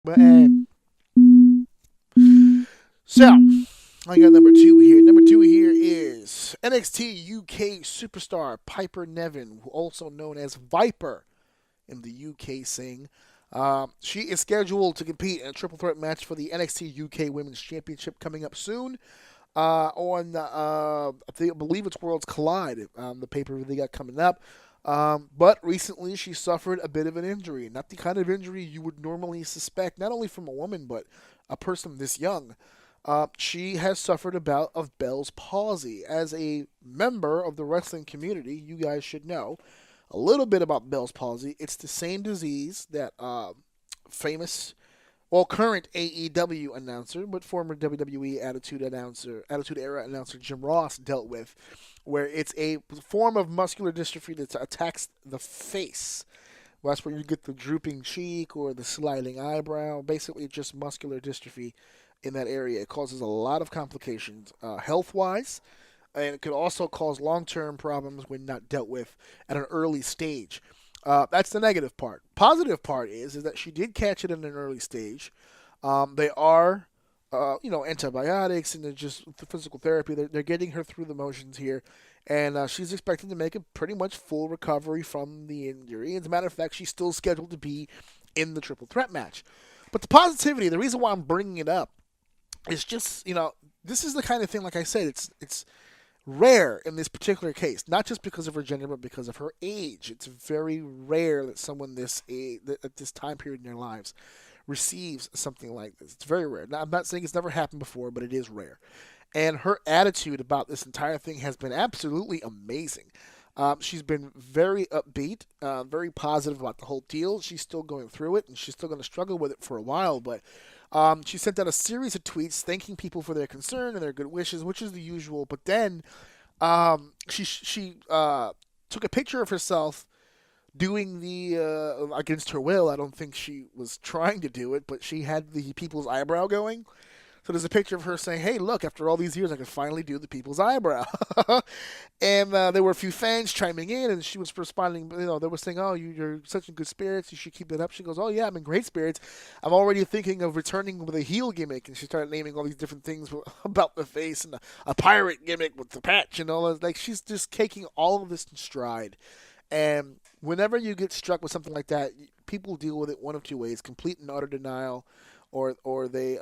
But so I got number two here. Number two here is NXT UK superstar Piper Niven, also known as Viper in the UK scene. She is scheduled to compete in a triple threat match for the NXT UK Women's Championship coming up soon. On I believe it's Worlds Collide, the pay-per-view they got coming up. But recently she suffered a bit of an injury, not the kind of injury you would normally suspect, not only from a woman but a person this young. She has suffered a bout of Bell's palsy. As a member of the wrestling community, you guys should know a little bit about Bell's palsy. It's the same disease that famous, well, current AEW announcer, but former WWE Attitude Era announcer Jim Ross dealt with, where it's a form of muscular dystrophy that attacks the face. Well, that's where you get the drooping cheek or the sliding eyebrow. Basically, just muscular dystrophy in that area. It causes a lot of complications health-wise, and it could also cause long-term problems when not dealt with at an early stage. That's the negative part. Positive part is that she did catch it in an early stage. They are, antibiotics and just the physical therapy. They're getting her through the motions here, and she's expected to make a pretty much full recovery from the injury. As a matter of fact, she's still scheduled to be in the triple threat match. But the positivity, the reason why I'm bringing it up, is just, this is the kind of thing, like I said, it's rare in this particular case, not just because of her gender, but because of her age. It's very rare that someone this age, at this time period in their lives receives something like this. It's very rare. Now, I'm not saying it's never happened before, but it is rare. And her attitude about this entire thing has been absolutely amazing. She's been very upbeat, very positive about the whole deal. She's still going through it, and she's still going to struggle with it for a while, but she sent out a series of tweets thanking people for their concern and their good wishes, which is the usual. But then she took a picture of herself doing the against her will. I don't think she was trying to do it, but she had the people's eyebrow going. So there's a picture of her saying, "Hey, look! After all these years, I can finally do the people's eyebrow." And there were a few fans chiming in, and she was responding. They were saying, "Oh, you're such in good spirits. You should keep it up." She goes, "Oh yeah, I'm in great spirits. I'm already thinking of returning with a heel gimmick." And she started naming all these different things about the face and a pirate gimmick with the patch and all that. Like, she's just taking all of this in stride. And whenever you get struck with something like that, people deal with it one of two ways: complete and utter denial, or they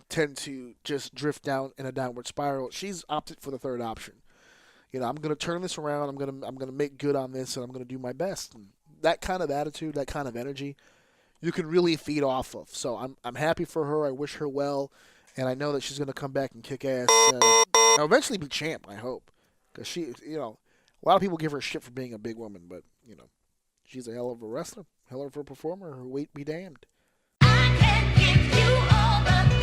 tend to just drift down in a downward spiral. She's opted for the third option. I'm going to turn this around. I'm going to make good on this, and I'm going to do my best. And that kind of attitude, that kind of energy, you can really feed off of. So I'm happy for her. I wish her well, and I know that she's going to come back and kick ass. And eventually be champ. I hope, because she, a lot of people give her shit for being a big woman, but she's a hell of a wrestler, hell of a performer. Her weight be damned. I can give you all the